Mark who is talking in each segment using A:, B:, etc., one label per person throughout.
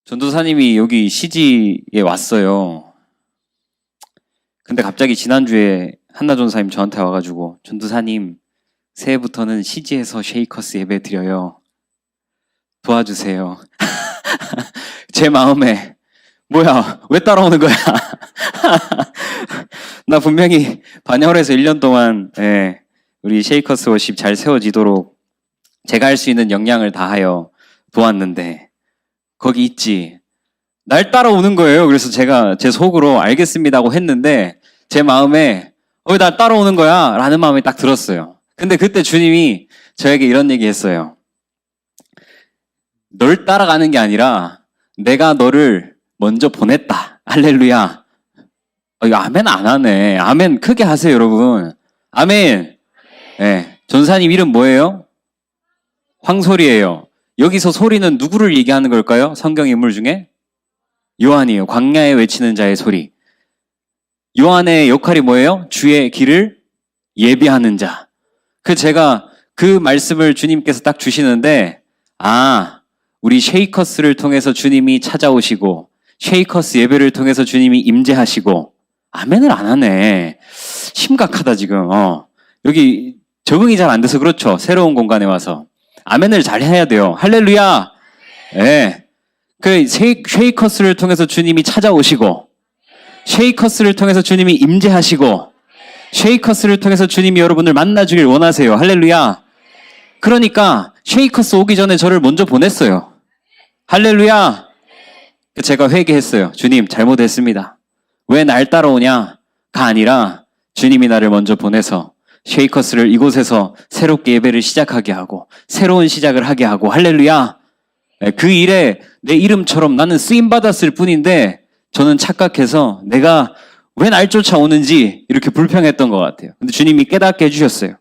A: 전도사님이 여기 CG에 왔어요. 근데 갑자기 지난주에 한나 전사님 저한테 와가지고 전도사님 새해부터는 CG에서 쉐이커스 예배 드려요. 도와주세요. 제 마음에 뭐야 왜 따라오는 거야? 나 분명히 반야월에서 1년 동안 우리 쉐이커스 워십 잘 세워지도록 제가 할 수 있는 역량을 다하여 도왔는데 거기 있지. 날 따라오는 거예요. 그래서 제가 제 속으로 알겠습니다고 했는데 제 마음에 왜 날 따라오는 거야? 라는 마음이 딱 들었어요. 근데 그때 주님이 저에게 이런 얘기 했어요. 널 따라가는 게 아니라 내가 너를 먼저 보냈다. 할렐루야. 이거 아멘 안 하네. 아멘 크게 하세요, 여러분. 아멘. 네. 전사님 이름 뭐예요? 황소리예요. 여기서 소리는 누구를 얘기하는 걸까요? 성경 인물 중에? 요한이에요. 광야에 외치는 자의 소리. 요한의 역할이 뭐예요? 주의 길을 예비하는 자. 제가 그 말씀을 주님께서 딱 주시는데, 우리 쉐이커스를 통해서 주님이 찾아오시고, 쉐이커스 예배를 통해서 주님이 임재하시고, 아멘을 안 하네. 심각하다, 지금. 여기 적응이 잘 안 돼서 그렇죠. 새로운 공간에 와서. 아멘을 잘 해야 돼요. 할렐루야! 네. 쉐이커스를 통해서 주님이 찾아오시고, 쉐이커스를 통해서 주님이 임재하시고, 쉐이커스를 통해서 주님이 여러분을 만나주길 원하세요. 할렐루야! 그러니까, 쉐이커스 오기 전에 저를 먼저 보냈어요. 할렐루야! 제가 회개했어요. 주님, 잘못했습니다. 왜 날 따라오냐? 가 아니라, 주님이 나를 먼저 보내서, 쉐이커스를 이곳에서 새롭게 예배를 시작하게 하고 새로운 시작을 하게 하고 할렐루야. 그 일에 내 이름처럼 나는 쓰임받았을 뿐인데 저는 착각해서 내가 왜 날 쫓아오는지 이렇게 불평했던 것 같아요. 근데 주님이 깨닫게 해주셨어요.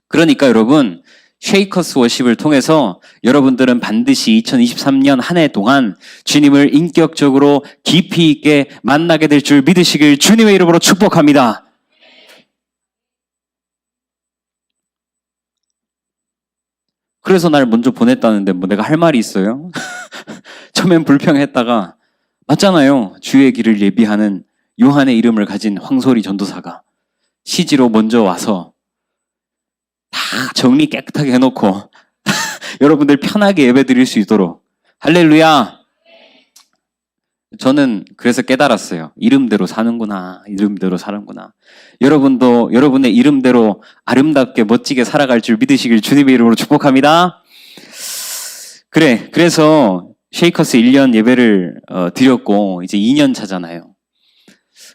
A: 그러니까 여러분 쉐이커스 워십을 통해서 여러분들은 반드시 2023년 한 해 동안 주님을 인격적으로 깊이 있게 만나게 될 줄 믿으시길 주님의 이름으로 축복합니다. 그래서 날 먼저 보냈다는데 뭐 내가 할 말이 있어요? 처음엔 불평했다가 맞잖아요. 주의 길을 예비하는 요한의 이름을 가진 황소리 전도사가 CG로 먼저 와서 다 정리 깨끗하게 해놓고 여러분들 편하게 예배 드릴 수 있도록 할렐루야. 저는 그래서 깨달았어요. 이름대로 사는구나. 이름대로 사는구나. 여러분도 여러분의 이름대로 아름답게 멋지게 살아갈 줄 믿으시길 주님의 이름으로 축복합니다. 그래서 쉐이커스 1년 예배를 드렸고 이제 2년 차잖아요.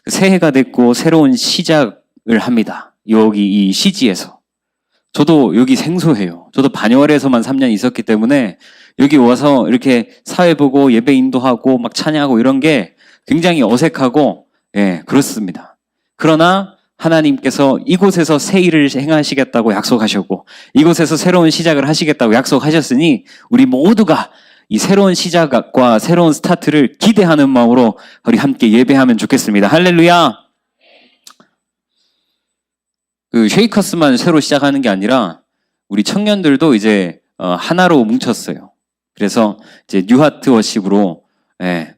A: 새해가 됐고 새로운 시작을 합니다. 여기 이 CG에서. 저도 여기 생소해요. 저도 반야월에서만 3년 있었기 때문에 여기 와서 이렇게 사회 보고 예배 인도하고 막 찬양하고 이런 게 굉장히 어색하고 그렇습니다. 그러나 하나님께서 이곳에서 새 일을 행하시겠다고 약속하셨고 이곳에서 새로운 시작을 하시겠다고 약속하셨으니 우리 모두가 이 새로운 시작과 새로운 스타트를 기대하는 마음으로 우리 함께 예배하면 좋겠습니다. 할렐루야. 쉐이커스만 새로 시작하는 게 아니라 우리 청년들도 이제 하나로 뭉쳤어요. 그래서 이제 뉴하트 워십으로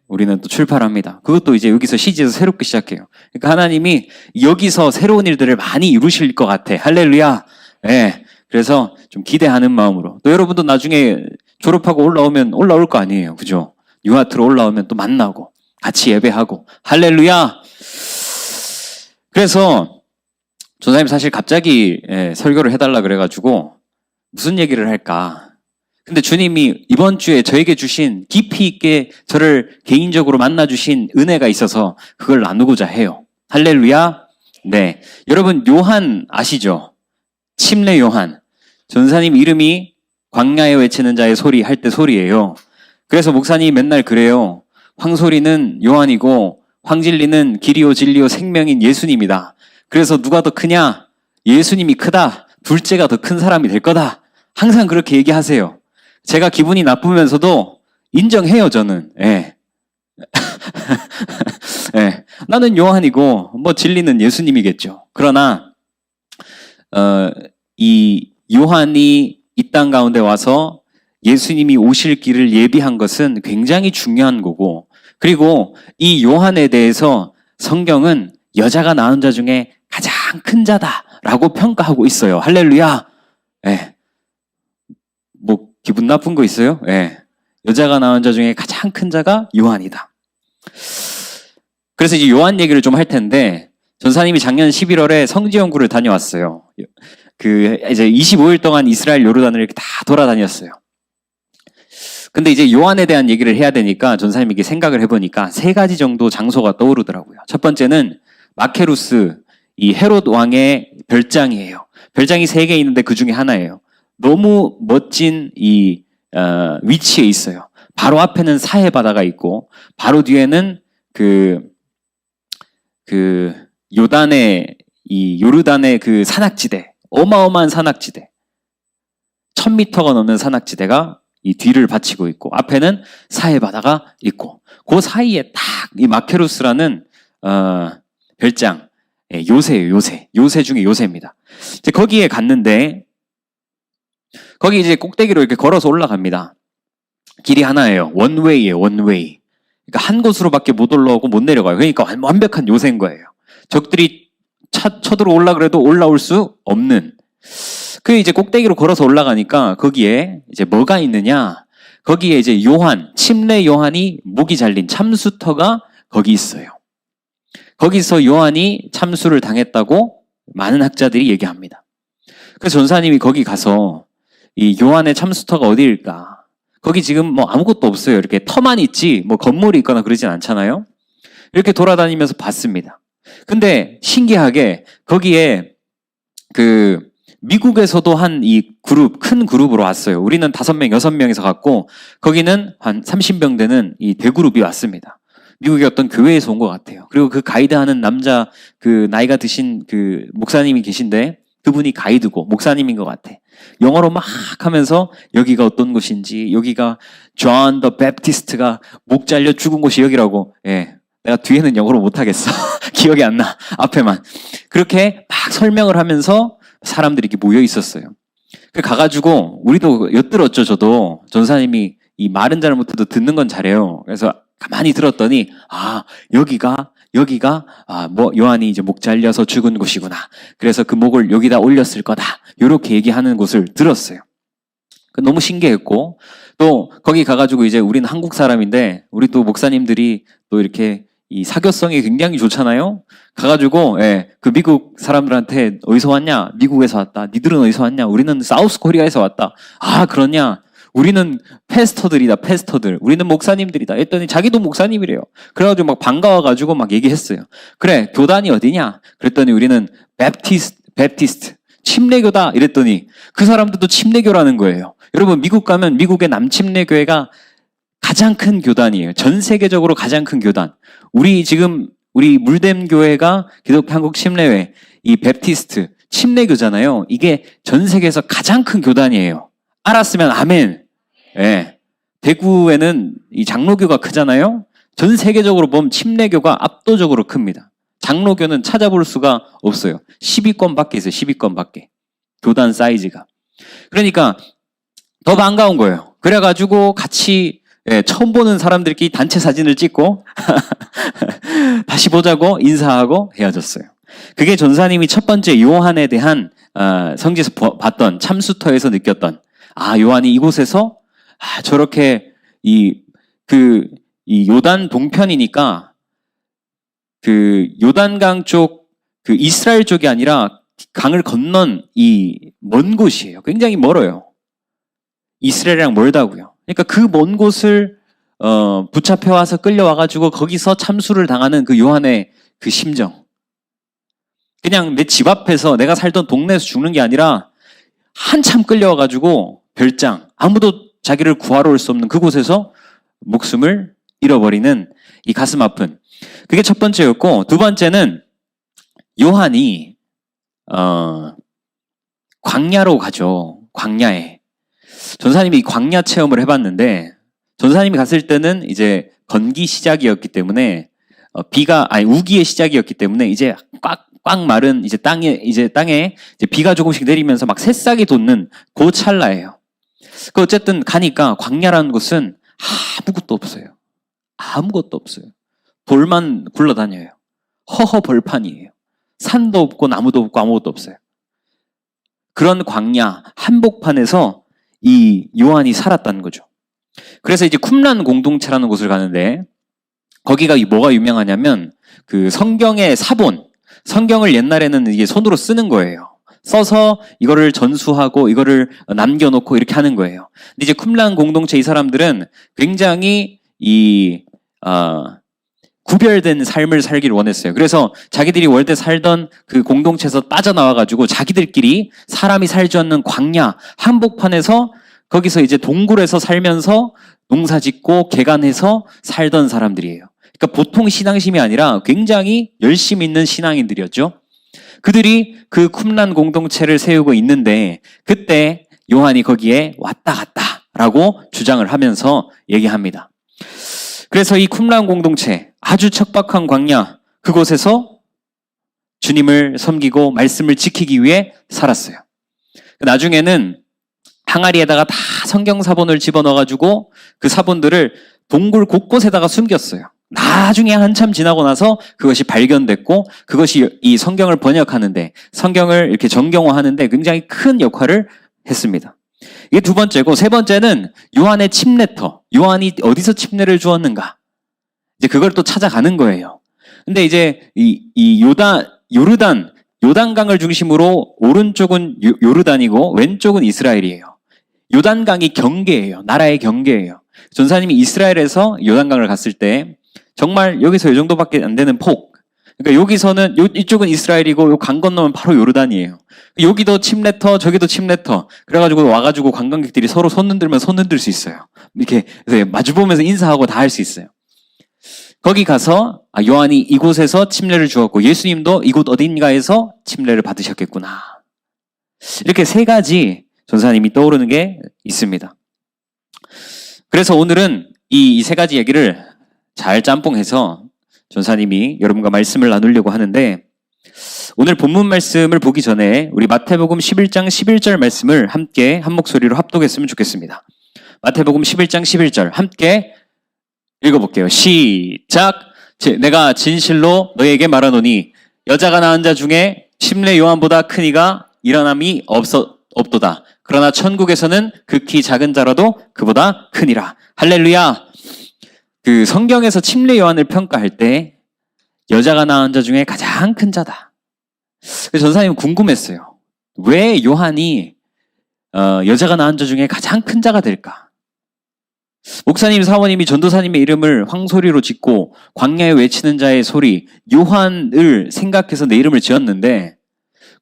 A: 우리는 또 출발합니다. 그것도 이제 여기서 CG에서 새롭게 시작해요. 그러니까 하나님이 여기서 새로운 일들을 많이 이루실 것 같아. 할렐루야. 그래서 좀 기대하는 마음으로 또 여러분도 나중에 졸업하고 올라올 거 아니에요. 그죠? 뉴하트로 올라오면 또 만나고 같이 예배하고 할렐루야. 그래서 전사님 사실 갑자기 설교를 해달라 그래가지고 무슨 얘기를 할까? 근데 주님이 이번 주에 저에게 주신 깊이 있게 저를 개인적으로 만나주신 은혜가 있어서 그걸 나누고자 해요. 할렐루야. 네. 여러분 요한 아시죠? 침례 요한. 전사님 이름이 광야에 외치는 자의 소리 할 때 소리예요. 그래서 목사님이 맨날 그래요. 황소리는 요한이고 황진리는 길이요 진리요 생명인 예수님이다. 그래서 누가 더 크냐? 예수님이 크다. 둘째가 더 큰 사람이 될 거다. 항상 그렇게 얘기하세요. 제가 기분이 나쁘면서도 인정해요, 저는. 나는 요한이고, 진리는 예수님이겠죠. 그러나, 이 요한이 이 땅 가운데 와서 예수님이 오실 길을 예비한 것은 굉장히 중요한 거고, 그리고 이 요한에 대해서 성경은 여자가 낳은 자 중에 가장 큰 자다라고 평가하고 있어요. 할렐루야. 예. 뭐 기분 나쁜 거 있어요? 예. 여자가 낳은 자 중에 가장 큰 자가 요한이다. 그래서 이제 요한 얘기를 좀 할 텐데, 전사님이 작년 11월에 성지 연구를 다녀왔어요. 이제 25일 동안 이스라엘 요르단을 이렇게 다 돌아다녔어요. 근데 이제 요한에 대한 얘기를 해야 되니까 전사님이 이렇게 생각을 해보니까 세 가지 정도 장소가 떠오르더라고요. 첫 번째는 마케루스, 이 헤롯 왕의 별장이에요. 별장이 3개 있는데 그 중에 하나예요. 너무 멋진 위치에 있어요. 바로 앞에는 사해 바다가 있고, 바로 뒤에는 요르단의 그 산악지대, 어마어마한 산악지대, 1000m가 넘는 산악지대가 이 뒤를 바치고 있고, 앞에는 사해 바다가 있고, 그 사이에 딱 이 마케루스라는 별장, 요새예요. 요새 중에 요새입니다. 이제 거기에 갔는데, 거기 이제 꼭대기로 이렇게 걸어서 올라갑니다. 길이 하나예요. 원웨이예요. 원웨이. 그러니까 한 곳으로밖에 못 올라오고 못 내려가요. 그러니까 완벽한 요새인 거예요. 적들이 쳐들어 올라 그래도 올라올 수 없는. 그 이제 꼭대기로 걸어서 올라가니까 거기에 이제 뭐가 있느냐? 거기에 이제 침례 요한이 목이 잘린 참수터가 거기 있어요. 거기서 요한이 참수를 당했다고 많은 학자들이 얘기합니다. 그래서 전사님이 거기 가서 이 요한의 참수터가 어디일까? 거기 지금 뭐 아무것도 없어요. 이렇게 터만 있지 뭐 건물이 있거나 그러진 않잖아요. 이렇게 돌아다니면서 봤습니다. 근데 신기하게 거기에 미국에서도 큰 그룹으로 왔어요. 우리는 5명, 6명에서 갔고, 거기는 한 30명 되는 이 대그룹이 왔습니다. 미국의 어떤 교회에서 온 것 같아요. 그리고 그 가이드 하는 남자, 나이가 드신 목사님이 계신데, 그분이 가이드고, 목사님인 것 같아. 영어로 막 하면서, 여기가 어떤 곳인지, 여기가 존 더 베프티스트가 목 잘려 죽은 곳이 여기라고, 예. 내가 뒤에는 영어로 못하겠어. 기억이 안 나. 앞에만. 그렇게 막 설명을 하면서, 사람들이 이렇게 모여 있었어요. 가가지고 우리도 엿들었죠. 저도 전사님이 이 말은 잘 못해도 듣는 건 잘해요. 그래서 가만히 들었더니 여기가 요한이 이제 목 잘려서 죽은 곳이구나. 그래서 그 목을 여기다 올렸을 거다. 이렇게 얘기하는 곳을 들었어요. 너무 신기했고, 또 거기 가가지고 이제 우리는 한국 사람인데 우리 또 목사님들이 또 이렇게 이 사교성이 굉장히 좋잖아요. 가가지고 그 미국 사람들한테 어디서 왔냐? 미국에서 왔다. 니들은 어디서 왔냐? 우리는 사우스 코리아에서 왔다. 그러냐? 우리는 패스터들. 우리는 목사님들이다. 했더니 자기도 목사님이래요. 그래가지고 막 반가워가지고 막 얘기했어요. 그래, 교단이 어디냐? 그랬더니 우리는 베프티스트, 침례교다. 이랬더니 그 사람들도 침례교라는 거예요. 여러분, 미국 가면 미국의 남침례교회가 가장 큰 교단이에요. 전 세계적으로 가장 큰 교단. 우리 물댐 교회가 기독교 한국 침례회, 이 베프티스트 침례교잖아요. 이게 전 세계에서 가장 큰 교단이에요. 알았으면 아멘. 예. 대구에는 이 장로교가 크잖아요. 전 세계적으로 보면 침례교가 압도적으로 큽니다. 장로교는 찾아볼 수가 없어요. 10위권 밖에 있어요. 10위권 밖에. 교단 사이즈가. 그러니까 더 반가운 거예요. 그래가지고 같이 처음 보는 사람들끼리 단체 사진을 찍고 다시 보자고 인사하고 헤어졌어요. 그게 전사님이 첫 번째 요한에 대한 성지에서 봤던 참수터에서 느꼈던 요한이 이곳에서 저렇게 이 요단 동편이니까 요단강 쪽 이스라엘 쪽이 아니라 강을 건넌 이 먼 곳이에요. 굉장히 멀어요. 이스라엘이랑 멀다고요. 그러니까 그 먼 곳을 붙잡혀와서 끌려와가지고 거기서 참수를 당하는 그 요한의 그 심정. 그냥 내 집 앞에서 내가 살던 동네에서 죽는 게 아니라 한참 끌려와가지고 별장, 아무도 자기를 구하러 올 수 없는 그곳에서 목숨을 잃어버리는 이 가슴 아픈. 그게 첫 번째였고, 두 번째는 요한이 광야로 가죠. 광야에. 전사님이 광야 체험을 해봤는데, 전사님이 갔을 때는 이제 건기 시작이었기 때문에 우기의 시작이었기 때문에 이제 꽉 마른 땅에 이제 비가 조금씩 내리면서 막 새싹이 돋는 그 찰나예요. 어쨌든 가니까 광야라는 곳은 아무것도 없어요. 아무것도 없어요. 돌만 굴러다녀요. 허허 벌판이에요. 산도 없고 나무도 없고 아무것도 없어요. 그런 광야 한복판에서 이 요한이 살았다는 거죠. 그래서 이제 쿰란 공동체라는 곳을 가는데 거기가 뭐가 유명하냐면 그 성경의 사본, 성경을 옛날에는 이게 손으로 쓰는 거예요. 써서 이거를 전수하고 이거를 남겨놓고 이렇게 하는 거예요. 근데 이제 쿰란 공동체 이 사람들은 굉장히 구별된 삶을 살기를 원했어요. 그래서 자기들이 원래 살던 그 공동체에서 빠져나와가지고 자기들끼리 사람이 살지 않는 광야 한복판에서 거기서 이제 동굴에서 살면서 농사 짓고 개간해서 살던 사람들이에요. 그러니까 보통 신앙심이 아니라 굉장히 열심히 있는 신앙인들이었죠. 그들이 그 쿰란 공동체를 세우고 있는데 그때 요한이 거기에 왔다 갔다라고 주장을 하면서 얘기합니다. 그래서 이 쿰란 공동체 아주 척박한 광야 그곳에서 주님을 섬기고 말씀을 지키기 위해 살았어요. 나중에는 항아리에다가 다 성경 사본을 집어넣어가지고 그 사본들을 동굴 곳곳에다가 숨겼어요. 나중에 한참 지나고 나서 그것이 발견됐고 그것이 이 성경을 번역하는데 성경을 이렇게 정경화하는데 굉장히 큰 역할을 했습니다. 이게 두 번째고 세 번째는 요한의 침례터. 요한이 어디서 침례를 주었는가? 이제 그걸 또 찾아가는 거예요. 근데 이제 이 요단강을 중심으로 오른쪽은 요르단이고 왼쪽은 이스라엘이에요. 요단강이 경계예요. 나라의 경계예요. 전사님이 이스라엘에서 요단강을 갔을 때 정말 여기서 이 정도밖에 안 되는 폭. 그러니까 여기서는 이쪽은 이스라엘이고 요 강 건너면 바로 요르단이에요. 여기도 침례터, 저기도 침례터. 그래가지고 와가지고 관광객들이 서로 손 흔들면 손 흔들 수 있어요. 이렇게 마주보면서 인사하고 다 할 수 있어요. 거기 가서 요한이 이곳에서 침례를 주었고 예수님도 이곳 어딘가에서 침례를 받으셨겠구나. 이렇게 세 가지 전사님이 떠오르는 게 있습니다. 그래서 오늘은 이 세 가지 얘기를 잘 짬뽕해서 전사님이 여러분과 말씀을 나누려고 하는데 오늘 본문 말씀을 보기 전에 우리 마태복음 11장 11절 말씀을 함께 한 목소리로 합독했으면 좋겠습니다. 마태복음 11장 11절 함께 읽어볼게요. 시작! 내가 진실로 너희에게 말하노니 여자가 낳은 자 중에 침례 요한보다 큰 이가 일어남이 없도다. 그러나 천국에서는 극히 작은 자라도 그보다 크니라. 할렐루야! 그 성경에서 침례 요한을 평가할 때 여자가 낳은 자 중에 가장 큰 자다. 전사님은 궁금했어요. 왜 요한이 여자가 낳은 자 중에 가장 큰 자가 될까? 목사님, 사모님이 전도사님의 이름을 황소리로 짓고 광야에 외치는 자의 소리 요한을 생각해서 내 이름을 지었는데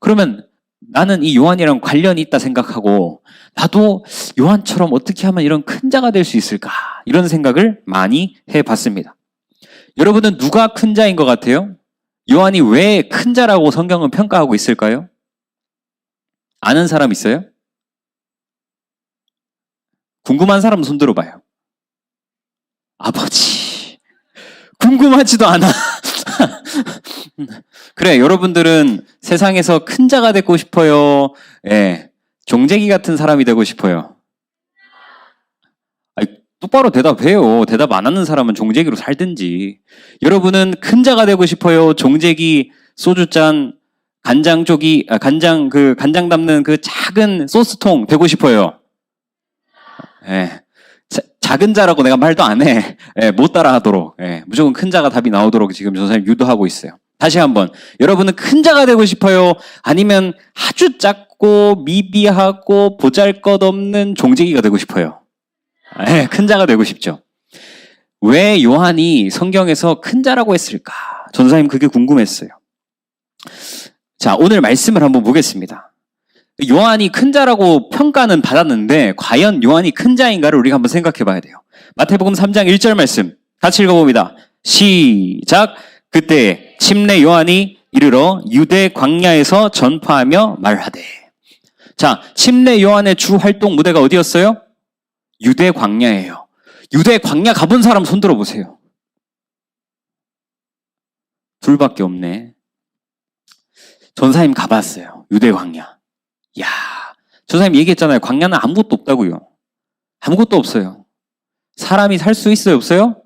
A: 그러면 나는 이 요한이랑 관련이 있다 생각하고 나도 요한처럼 어떻게 하면 이런 큰 자가 될 수 있을까? 이런 생각을 많이 해봤습니다. 여러분은 누가 큰 자인 것 같아요? 요한이 왜 큰 자라고 성경은 평가하고 있을까요? 아는 사람 있어요? 궁금한 사람 손 들어봐요. 아버지. 궁금하지도 않아. 그래, 여러분들은 세상에서 큰 자가 되고 싶어요? 예, 종재기 같은 사람이 되고 싶어요? 아니, 똑바로 대답해요. 대답 안 하는 사람은 종재기로 살든지. 여러분은 큰 자가 되고 싶어요? 종재기, 소주잔, 간장 담는 그 작은 소스통 되고 싶어요? 예. 작은 자라고 내가 말도 안 해. 예, 못 따라하도록. 예, 무조건 큰 자가 답이 나오도록 지금 전사님 유도하고 있어요. 다시 한번. 여러분은 큰 자가 되고 싶어요? 아니면 아주 작고 미비하고 보잘것없는 종재기가 되고 싶어요? 예, 큰 자가 되고 싶죠. 왜 요한이 성경에서 큰 자라고 했을까? 전사님 그게 궁금했어요. 자, 오늘 말씀을 한번 보겠습니다. 요한이 큰 자라고 평가는 받았는데 과연 요한이 큰 자인가를 우리가 한번 생각해 봐야 돼요. 마태복음 3장 1절 말씀 같이 읽어봅니다. 시작! 그때 침례 요한이 이르러 유대 광야에서 전파하며 말하되. 자, 침례 요한의 주 활동 무대가 어디였어요? 유대 광야예요. 유대 광야 가본 사람 손 들어보세요. 둘밖에 없네. 전사님 가봤어요. 유대 광야. 야, 전사님 얘기했잖아요. 광야는 아무것도 없다고요. 아무것도 없어요. 사람이 살 수 있어요, 없어요?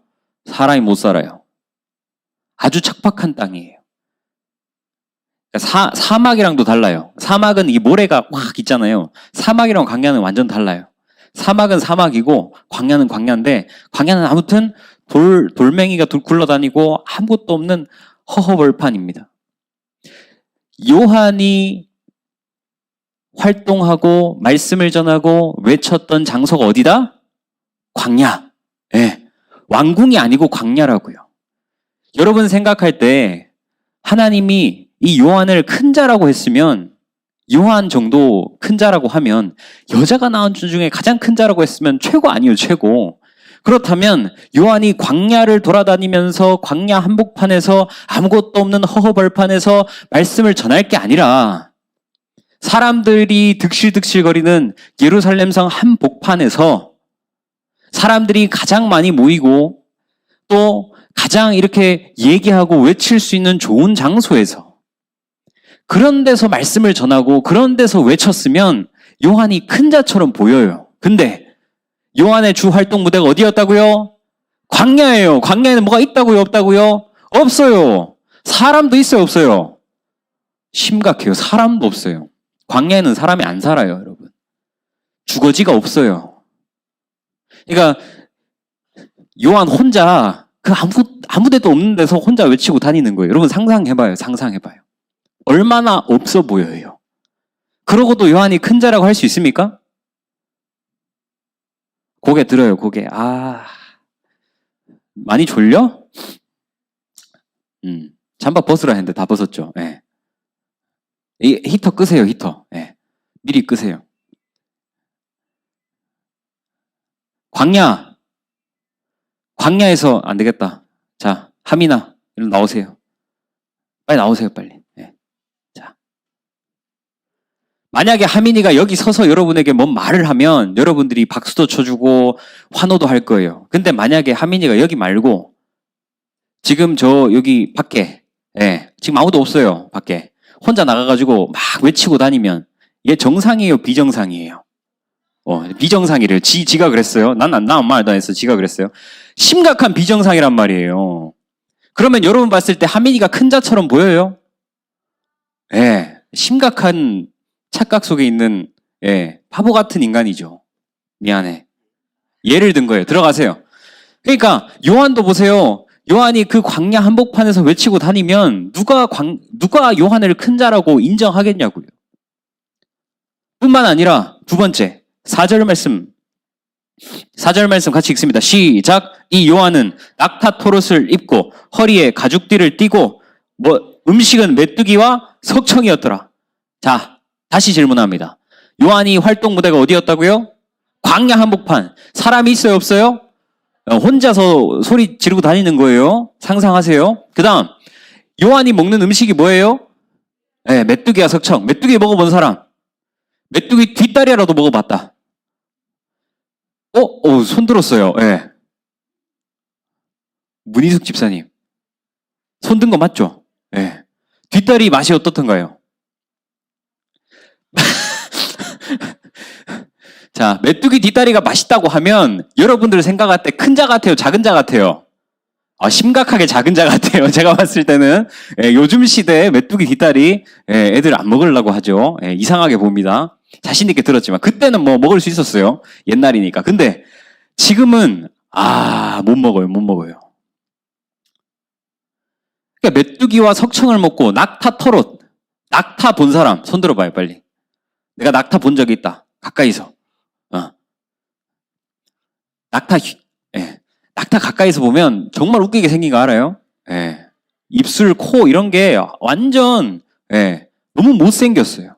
A: 사람이 못 살아요. 아주 척박한 땅이에요. 사막이랑도 달라요. 사막은 이 모래가 확 있잖아요. 사막이랑 광야는 완전 달라요. 사막은 사막이고 광야는 광야인데, 광야는 아무튼 돌멩이가 굴러다니고 아무것도 없는 허허벌판입니다. 요한이 활동하고 말씀을 전하고 외쳤던 장소가 어디다? 광야. 예. 왕궁이 아니고 광야라고요. 여러분 생각할 때 하나님이 이 요한을 큰 자라고 했으면, 요한 정도 큰 자라고 하면, 여자가 낳은 주 중에 가장 큰 자라고 했으면 최고 아니에요, 최고. 그렇다면 요한이 광야를 돌아다니면서 광야 한복판에서 아무것도 없는 허허벌판에서 말씀을 전할 게 아니라 사람들이 득실득실거리는 예루살렘성 한복판에서 사람들이 가장 많이 모이고 또 가장 이렇게 얘기하고 외칠 수 있는 좋은 장소에서, 그런 데서 말씀을 전하고 그런 데서 외쳤으면 요한이 큰 자처럼 보여요. 근데 요한의 주 활동 무대가 어디였다고요? 광야예요. 광야에는 뭐가 있다고요? 없다고요? 없어요. 사람도 있어요? 없어요? 심각해요. 사람도 없어요. 광야에는 사람이 안 살아요, 여러분. 주거지가 없어요. 그러니까 요한 혼자 그 아무 데도 없는 데서 혼자 외치고 다니는 거예요. 여러분 상상해봐요. 상상해봐요. 얼마나 없어 보여요. 그러고도 요한이 큰 자라고 할 수 있습니까? 고개 들어요, 고개. 많이 졸려? 잠바 벗으라 했는데 다 벗었죠. 예. 이 히터 끄세요, 히터. 예. 미리 끄세요. 광야에서 안 되겠다. 자, 하민아, 일로 나오세요. 빨리 나오세요, 빨리. 예. 자. 만약에 하민이가 여기 서서 여러분에게 뭔 말을 하면 여러분들이 박수도 쳐주고 환호도 할 거예요. 근데 만약에 하민이가 여기 말고 지금 저 여기 밖에, 예, 지금 아무도 없어요, 밖에. 혼자 나가가지고 막 외치고 다니면 얘 정상이에요, 비정상이에요? 비정상이래요. 지가 그랬어요. 난 아무 말도 안 했어. 지가 그랬어요. 심각한 비정상이란 말이에요. 그러면 여러분 봤을 때 하민이가 큰 자처럼 보여요? 예, 심각한 착각 속에 있는, 예, 바보 같은 인간이죠. 미안해. 예를 든 거예요. 들어가세요. 그러니까 요한도 보세요. 요한이 그 광야 한복판에서 외치고 다니면 누가 요한을 큰 자라고 인정하겠냐고요. 뿐만 아니라 두 번째 4절 말씀 같이 읽습니다. 시작. 이 요한은 낙타 토롯을 입고 허리에 가죽띠를 띠고 음식은 메뚜기와 석청이었더라. 자, 다시 질문합니다. 요한이 활동 무대가 어디였다고요? 광야 한복판. 사람이 있어요, 없어요? 혼자서 소리 지르고 다니는 거예요. 상상하세요. 그 다음, 요한이 먹는 음식이 뭐예요? 네, 메뚜기와 석청. 메뚜기 먹어본 사람? 메뚜기 뒷다리라도 먹어봤다. 손 들었어요. 네. 문희숙 집사님. 손 든 거 맞죠? 네. 뒷다리 맛이 어떻던가요? 자, 메뚜기 뒷다리가 맛있다고 하면 여러분들 생각할 때 큰 자 같아요, 작은 자 같아요? 심각하게 작은 자 같아요. 제가 봤을 때는. 요즘 시대에 메뚜기 뒷다리, 애들 안 먹으려고 하죠. 이상하게 봅니다. 자신 있게 들었지만 그때는 뭐 먹을 수 있었어요. 옛날이니까. 근데 지금은 못 먹어요. 그러니까 메뚜기와 석청을 먹고 낙타 털옷, 낙타 본 사람 손 들어봐요, 빨리. 내가 낙타 본 적이 있다. 가까이서. 낙타 가까이서 보면 정말 웃기게 생긴 거 알아요? 입술, 코 이런 게 완전 너무 못생겼어요.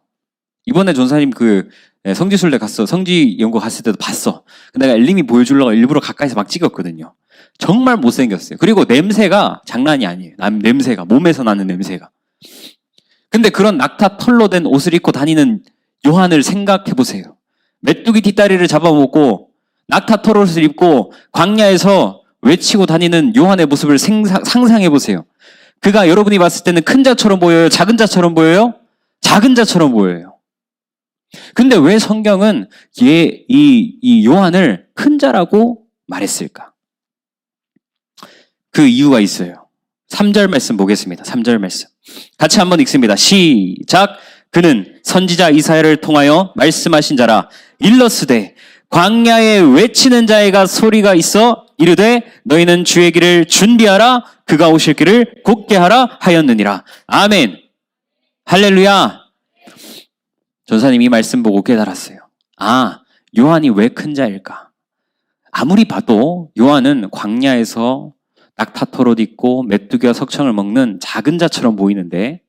A: 이번에 전사님 성지순례 갔어. 성지 연구 갔을 때도 봤어. 내가 엘림이 보여주려고 일부러 가까이서 막 찍었거든요. 정말 못생겼어요. 그리고 냄새가 장난이 아니에요. 냄새가, 몸에서 나는 냄새가. 근데 그런 낙타 털로 된 옷을 입고 다니는 요한을 생각해 보세요. 메뚜기 뒷다리를 잡아먹고 낙타 털옷을 입고 광야에서 외치고 다니는 요한의 모습을 상상해 보세요. 그가 여러분이 봤을 때는 큰 자처럼 보여요? 작은 자처럼 보여요? 작은 자처럼 보여요. 근데 왜 성경은 이 요한을 큰 자라고 말했을까? 그 이유가 있어요. 3절 말씀 보겠습니다. 3절 말씀. 같이 한번 읽습니다. 시작. 그는 선지자 이사야를 통하여 말씀하신 자라. 일러스되 광야에 외치는 자애가 소리가 있어 이르되 너희는 주의 길을 준비하라. 그가 오실 길을 곧게 하라 하였느니라. 아멘. 할렐루야. 전사님 이 말씀 보고 깨달았어요. 아, 요한이 왜 큰 자일까? 아무리 봐도 요한은 광야에서 낙타토롯 입고 메뚜기와 석청을 먹는 작은 자처럼 보이는데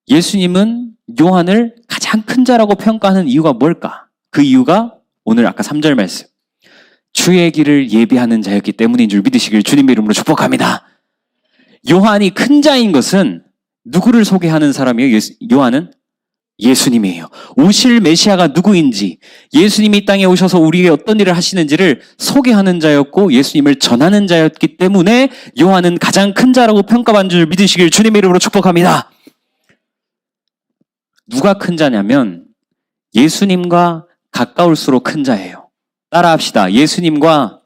A: 예수님은 요한을 가장 큰 자라고 평가하는 이유가 뭘까? 그 이유가 오늘 아까 3절 말씀. 주의 길을 예비하는 자였기 때문인 줄 믿으시길 주님의 이름으로 축복합니다. 요한이 큰 자인 것은 누구를 소개하는 사람이에요? 요한은 예수님이에요. 오실 메시아가 누구인지, 예수님이 이 땅에 오셔서 우리에게 어떤 일을 하시는지를 소개하는 자였고 예수님을 전하는 자였기 때문에 요한은 가장 큰 자라고 평가받는 줄 믿으시길 주님의 이름으로 축복합니다. 누가 큰 자냐면 예수님과 가까울수록 큰 자예요. 따라합시다. 예수님과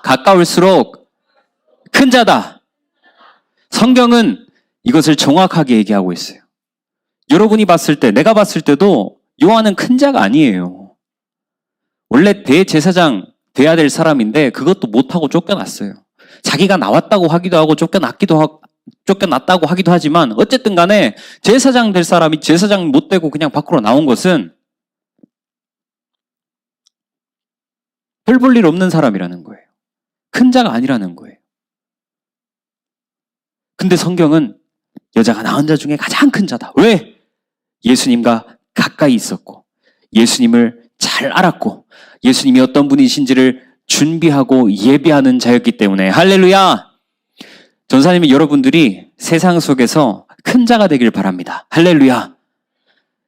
A: 가까울수록 큰 자다. 성경은 이것을 정확하게 얘기하고 있어요. 여러분이 봤을 때, 내가 봤을 때도 요한은 큰 자가 아니에요. 원래 대제사장 돼야 될 사람인데 그것도 못하고 쫓겨났어요. 자기가 나왔다고 하기도 하고 쫓겨났다고 하기도 하지만 어쨌든 간에 제사장 될 사람이 제사장 못 되고 그냥 밖으로 나온 것은 별 볼 일 없는 사람이라는 거예요. 큰 자가 아니라는 거예요. 근데 성경은 여자가 낳은 자 중에 가장 큰 자다. 왜? 예수님과 가까이 있었고 예수님을 잘 알았고 예수님이 어떤 분이신지를 준비하고 예비하는 자였기 때문에. 할렐루야. 전사님이 여러분들이 세상 속에서 큰 자가 되길 바랍니다. 할렐루야.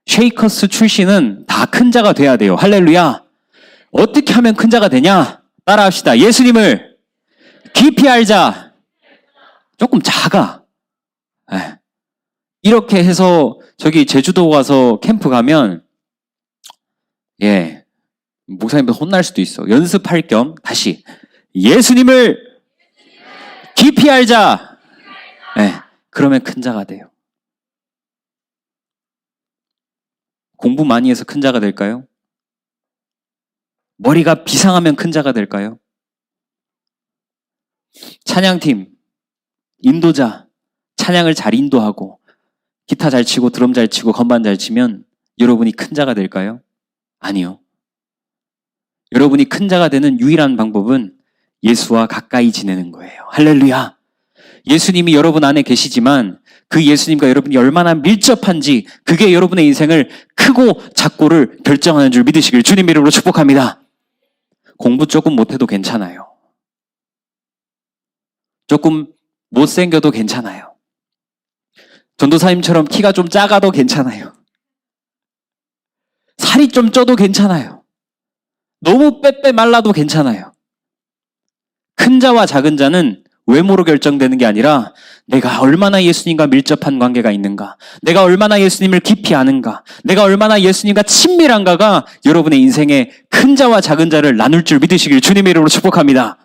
A: 쉐이커스 출신은 다 큰 자가 돼야 돼요. 할렐루야. 어떻게 하면 큰 자가 되냐? 따라합시다. 예수님을 깊이 알자. 조금 작아. 이렇게 해서 저기 제주도 가서 캠프 가면 목사님들 혼날 수도 있어. 연습할 겸 다시 예수님을 깊이 알자. 그러면 큰 자가 돼요. 공부 많이 해서 큰 자가 될까요? 머리가 비상하면 큰 자가 될까요? 찬양팀, 인도자, 찬양을 잘 인도하고 기타 잘 치고 드럼 잘 치고 건반 잘 치면 여러분이 큰 자가 될까요? 아니요. 여러분이 큰 자가 되는 유일한 방법은 예수와 가까이 지내는 거예요. 할렐루야. 예수님이 여러분 안에 계시지만 그 예수님과 여러분이 얼마나 밀접한지 그게 여러분의 인생을 크고 작고를 결정하는 줄 믿으시길 주님의 이름으로 축복합니다. 공부 조금 못해도 괜찮아요. 조금 못생겨도 괜찮아요. 전도사님처럼 키가 좀 작아도 괜찮아요. 살이 좀 쪄도 괜찮아요. 너무 빼빼 말라도 괜찮아요. 큰 자와 작은 자는 외모로 결정되는 게 아니라 내가 얼마나 예수님과 밀접한 관계가 있는가, 내가 얼마나 예수님을 깊이 아는가, 내가 얼마나 예수님과 친밀한가가 여러분의 인생에 큰 자와 작은 자를 나눌 줄 믿으시길 주님의 이름으로 축복합니다.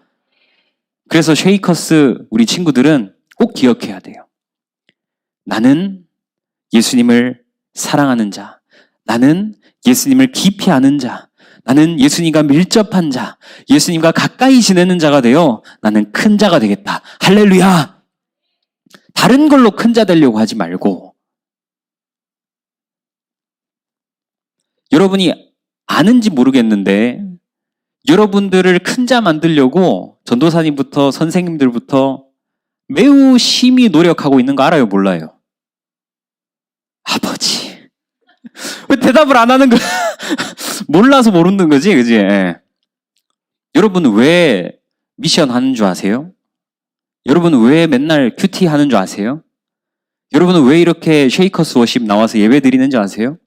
A: 그래서 쉐이커스 우리 친구들은 꼭 기억해야 돼요. 나는 예수님을 사랑하는 자, 나는 예수님을 깊이 아는 자, 나는 예수님과 밀접한 자, 예수님과 가까이 지내는 자가 되어 나는 큰 자가 되겠다. 할렐루야. 다른 걸로 큰 자 되려고 하지 말고 여러분이 아는지 모르겠는데 여러분들을 큰 자 만들려고 전도사님부터 선생님들부터 매우 심히 노력하고 있는 거 알아요? 몰라요? 아버지. 왜 대답을 안 하는 거야? 몰라서 모르는 거지, 그지? 여러분 왜 미션 하는 줄 아세요? 여러분 왜 맨날 큐티 하는 줄 아세요? 여러분은 왜 이렇게 쉐이커스 워십 나와서 예배 드리는 줄 아세요?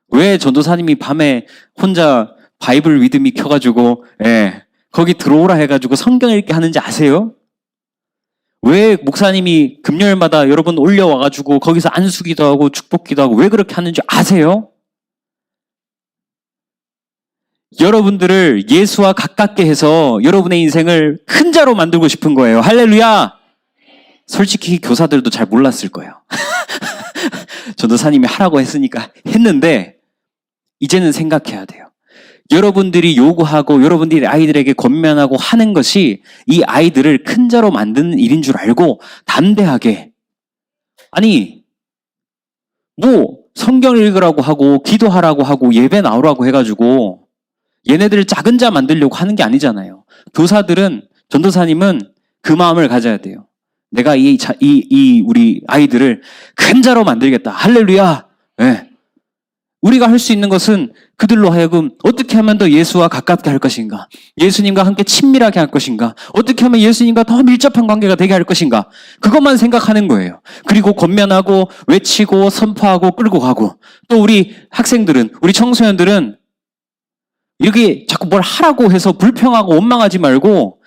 A: 왜 전도사님이 밤에 혼자 바이블 위드미 켜가지고 거기 들어오라 해가지고 성경 읽게 하는지 아세요? 왜 목사님이 금요일마다 여러분 올려와가지고 거기서 안수기도 하고 축복기도 하고 왜 그렇게 하는지 아세요? 여러분들을 예수와 가깝게 해서 여러분의 인생을 큰 자로 만들고 싶은 거예요. 할렐루야! 솔직히 교사들도 잘 몰랐을 거예요. 전도사님이 하라고 했으니까 했는데 이제는 생각해야 돼요. 여러분들이 요구하고 여러분들이 아이들에게 권면하고 하는 것이 이 아이들을 큰 자로 만드는 일인 줄 알고 담대하게, 아니 뭐 성경 읽으라고 하고 기도하라고 하고 예배 나오라고 해가지고 얘네들을 작은 자 만들려고 하는 게 아니잖아요. 교사들은, 전도사님은 그 마음을 가져야 돼요. 내가 우리 아이들을 큰 자로 만들겠다. 할렐루야. 네. 우리가 할 수 있는 것은 그들로 하여금 어떻게 하면 더 예수와 가깝게 할 것인가? 예수님과 함께 친밀하게 할 것인가? 어떻게 하면 예수님과 더 밀접한 관계가 되게 할 것인가? 그것만 생각하는 거예요. 그리고 권면하고 외치고 선포하고 끌고 가고, 또 우리 학생들은, 우리 청소년들은 이렇게 자꾸 뭘 하라고 해서 불평하고 원망하지 말고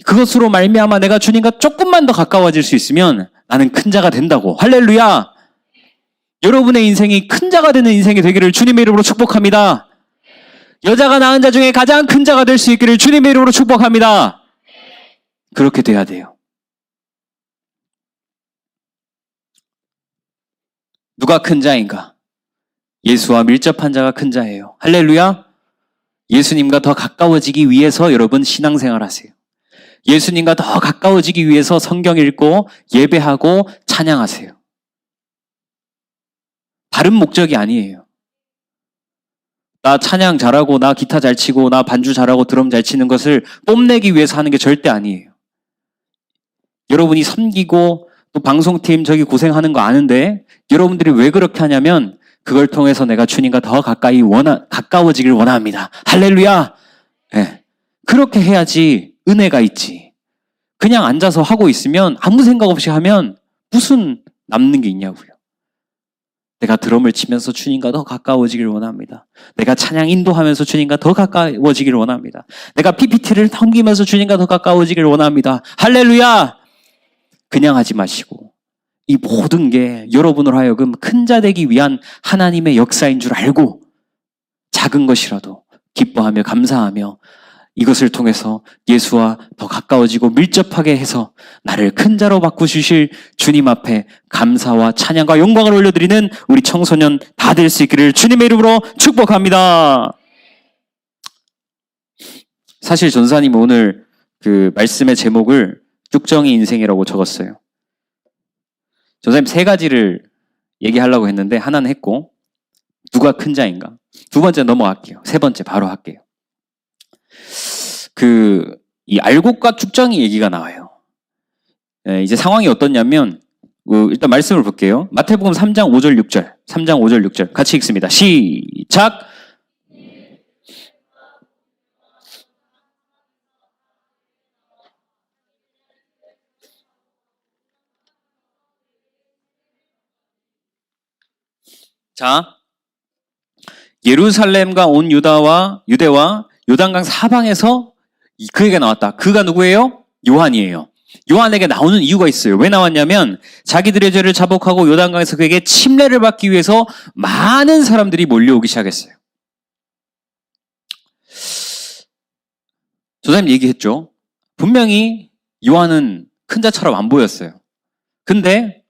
A: 그것으로 말미암아 내가 주님과 조금만 더 가까워질 수 있으면 나는 큰 자가 된다고. 할렐루야. 여러분의 인생이 큰 자가 되는 인생이 되기를 주님의 이름으로 축복합니다. 여자가 낳은 자 중에 가장 큰 자가 될 수 있기를 주님의 이름으로 축복합니다. 그렇게 돼야 돼요. 누가 큰 자인가? 예수와 밀접한 자가 큰 자예요. 할렐루야. 예수님과 더 가까워지기 위해서 여러분 신앙생활 하세요. 예수님과 더 가까워지기 위해서 성경 읽고 예배하고 찬양하세요. 다른 목적이 아니에요. 나 찬양 잘하고 나 기타 잘 치고 나 반주 잘하고 드럼 잘 치는 것을 뽐내기 위해서 하는 게 절대 아니에요. 여러분이 섬기고 또 방송팀 저기 고생하는 거 아는데 여러분들이 왜 그렇게 하냐면 그걸 통해서 내가 주님과 더 가까워지길 원합니다. 할렐루야. 네. 그렇게 해야지 은혜가 있지. 그냥 앉아서 하고 있으면 아무 생각 없이 하면 무슨 남는 게 있냐고요. 내가 드럼을 치면서 주님과 더 가까워지길 원합니다. 내가 찬양 인도하면서 주님과 더 가까워지길 원합니다. 내가 PPT를 넘기면서 주님과 더 가까워지길 원합니다. 할렐루야! 그냥 하지 마시고 이 모든 게 여러분으로 하여금 큰 자 되기 위한 하나님의 역사인 줄 알고 작은 것이라도 기뻐하며 감사하며 이것을 통해서 예수와 더 가까워지고 밀접하게 해서 나를 큰 자로 바꾸실 주님 앞에 감사와 찬양과 영광을 올려드리는 우리 청소년 다 될 수 있기를 주님의 이름으로 축복합니다. 사실 전사님 오늘 그 말씀의 제목을 쭉정이 인생이라고 적었어요. 전사님 3가지를 얘기하려고 했는데 하나는 했고, 누가 큰 자인가? 2번째 넘어갈게요. 3번째 바로 할게요. 이 알곡과 쭉정이 얘기가 나와요. 이제 상황이 어떻냐면, 일단 말씀을 볼게요. 마태복음 3장 5절 6절. 3장 5절 6절. 같이 읽습니다. 시작! 자, 예루살렘과 온 유대와 요단강 사방에서 그 얘기가 나왔다. 그가 누구예요? 요한이에요. 요한에게 나오는 이유가 있어요. 왜 나왔냐면 자기들의 죄를 자복하고 요단강에서 그에게 침례를 받기 위해서 많은 사람들이 몰려오기 시작했어요. 조사님 얘기했죠. 분명히 요한은 큰 자처럼 안 보였어요. 근데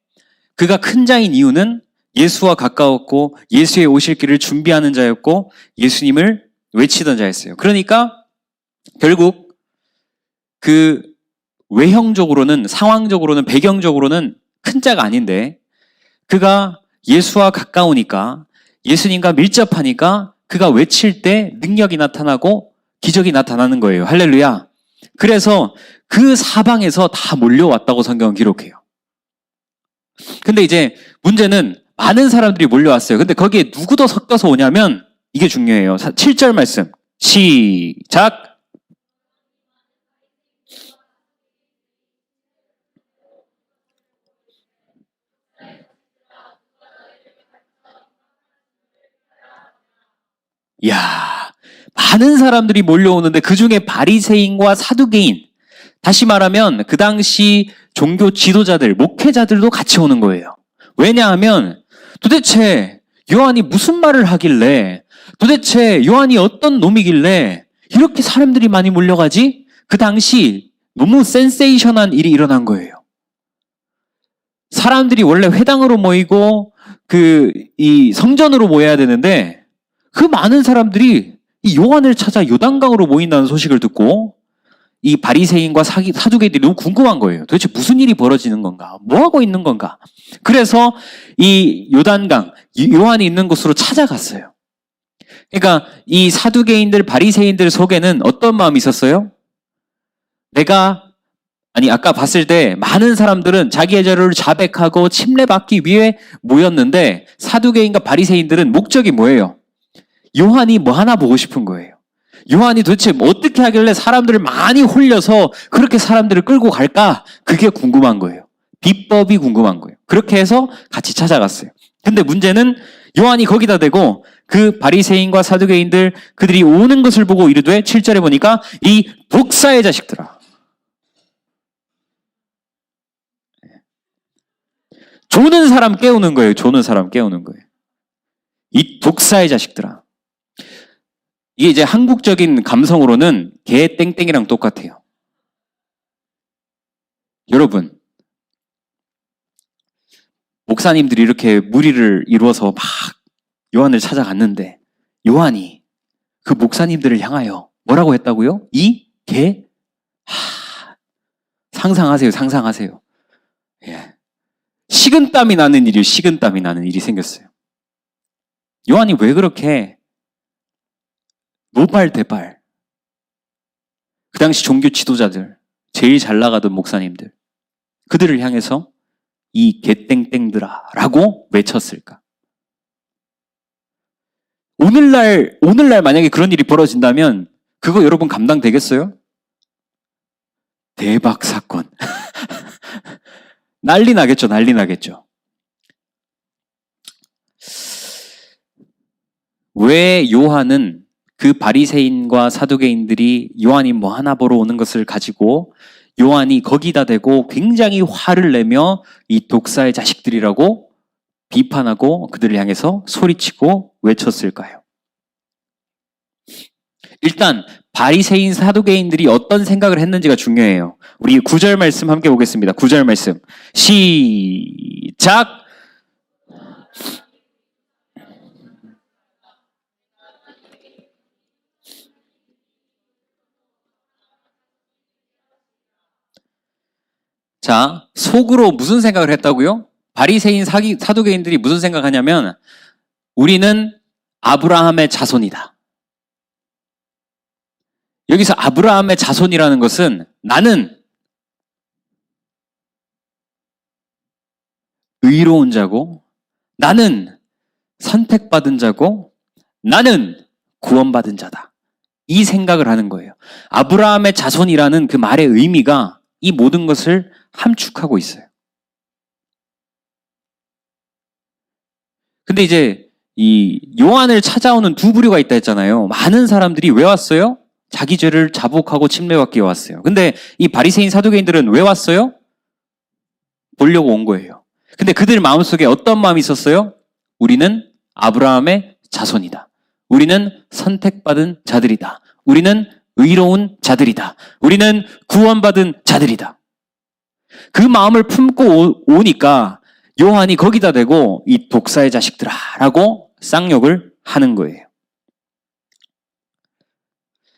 A: 그가 큰 자인 이유는 예수와 가까웠고 예수의 오실 길을 준비하는 자였고 예수님을 외치던 자였어요. 그러니까 결국 그 외형적으로는, 상황적으로는, 배경적으로는 큰 자가 아닌데 그가 예수와 가까우니까, 예수님과 밀접하니까 그가 외칠 때 능력이 나타나고 기적이 나타나는 거예요. 할렐루야. 그래서 그 사방에서 다 몰려왔다고 성경은 기록해요. 근데 이제 문제는 많은 사람들이 몰려왔어요. 근데 거기에 누구 더 섞여서 오냐면 이게 중요해요. 7절 말씀 시작! 이야, 많은 사람들이 몰려오는데 그 중에 바리새인과 사두개인, 다시 말하면 그 당시 종교 지도자들, 목회자들도 같이 오는 거예요. 왜냐하면 도대체 요한이 무슨 말을 하길래 도대체 요한이 어떤 놈이길래 이렇게 사람들이 많이 몰려가지? 그 당시 너무 센세이션한 일이 일어난 거예요. 사람들이 원래 회당으로 모이고 이 성전으로 모여야 되는데 그 많은 사람들이 이 요한을 찾아 요단강으로 모인다는 소식을 듣고 이 바리새인과 사두개인들이 너무 궁금한 거예요. 도대체 무슨 일이 벌어지는 건가? 뭐 하고 있는 건가? 그래서 이 요단강, 요한이 있는 곳으로 찾아갔어요. 그러니까 이 사두개인들, 바리새인들 속에는 어떤 마음이 있었어요? 아까 봤을 때 많은 사람들은 자기의 자료를 자백하고 침례받기 위해 모였는데 사두개인과 바리새인들은 목적이 뭐예요? 요한이 뭐 하나 보고 싶은 거예요. 요한이 도대체 어떻게 하길래 사람들을 많이 홀려서 그렇게 사람들을 끌고 갈까? 그게 궁금한 거예요. 비법이 궁금한 거예요. 그렇게 해서 같이 찾아갔어요. 근데 문제는 요한이 거기다 대고 그 바리새인과 사두개인들 그들이 오는 것을 보고 이르되 7절에 보니까 이 독사의 자식들아. 조는 사람 깨우는 거예요. 조는 사람 깨우는 거예요. 이 독사의 자식들아. 이게 이제 한국적인 감성으로는 개 땡땡이랑 똑같아요. 여러분, 목사님들이 이렇게 무리를 이루어서 막 요한을 찾아갔는데 요한이 그 목사님들을 향하여 뭐라고 했다고요? 이 개? 상상하세요. 상상하세요. 예. 식은땀이 나는 일이요. 식은땀이 나는 일이 생겼어요. 요한이 왜 그렇게 노발대발 그 당시 종교 지도자들 제일 잘 나가던 목사님들 그들을 향해서 이 개땡땡들아 라고 외쳤을까? 오늘날 만약에 그런 일이 벌어진다면 그거 여러분 감당되겠어요? 대박 사건. 난리 나겠죠. 난리 나겠죠. 왜 요한은 그 바리새인과 사두개인들이 요한이 뭐 하나 보러 오는 것을 가지고 요한이 거기다 대고 굉장히 화를 내며 이 독사의 자식들이라고 비판하고 그들을 향해서 소리치고 외쳤을까요? 일단 바리새인 사두개인들이 어떤 생각을 했는지가 중요해요. 우리 9절 말씀 함께 보겠습니다. 9절 말씀 시작. 자, 속으로 무슨 생각을 했다고요? 바리새인 사두개인들이 무슨 생각하냐면 우리는 아브라함의 자손이다. 여기서 아브라함의 자손이라는 것은 나는 의로운 자고 나는 선택받은 자고 나는 구원받은 자다. 이 생각을 하는 거예요. 아브라함의 자손이라는 그 말의 의미가 이 모든 것을 함축하고 있어요. 근데 이제 이 요한을 찾아오는 두 부류가 있다 했잖아요. 많은 사람들이 왜 왔어요? 자기 죄를 자복하고 침례받기 위해 왔어요. 근데 이 바리새인 사두개인들은 왜 왔어요? 보려고 온 거예요. 근데 그들 마음속에 어떤 마음이 있었어요? 우리는 아브라함의 자손이다. 우리는 선택받은 자들이다. 우리는 의로운 자들이다. 우리는 구원받은 자들이다. 그 마음을 품고 오니까 요한이 거기다 대고 이 독사의 자식들아 라고 쌍욕을 하는 거예요.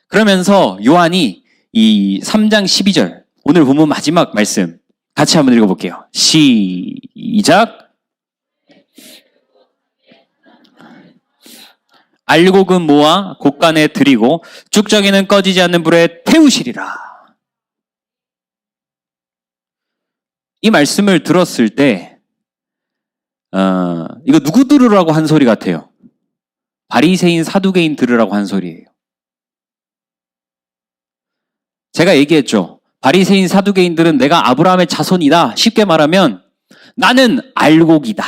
A: 그러면서 요한이 이 3장 12절 오늘 본문 마지막 말씀 같이 한번 읽어볼게요. 시작. 알곡은 모아 곡간에 들이고 쭉정이는 꺼지지 않는 불에 태우시리라. 이 말씀을 들었을 때 이거 누구 들으라고 한 소리 같아요? 바리새인 사두개인 들으라고 한 소리예요. 제가 얘기했죠. 바리새인 사두개인들은 내가 아브라함의 자손이다. 쉽게 말하면 나는 알곡이다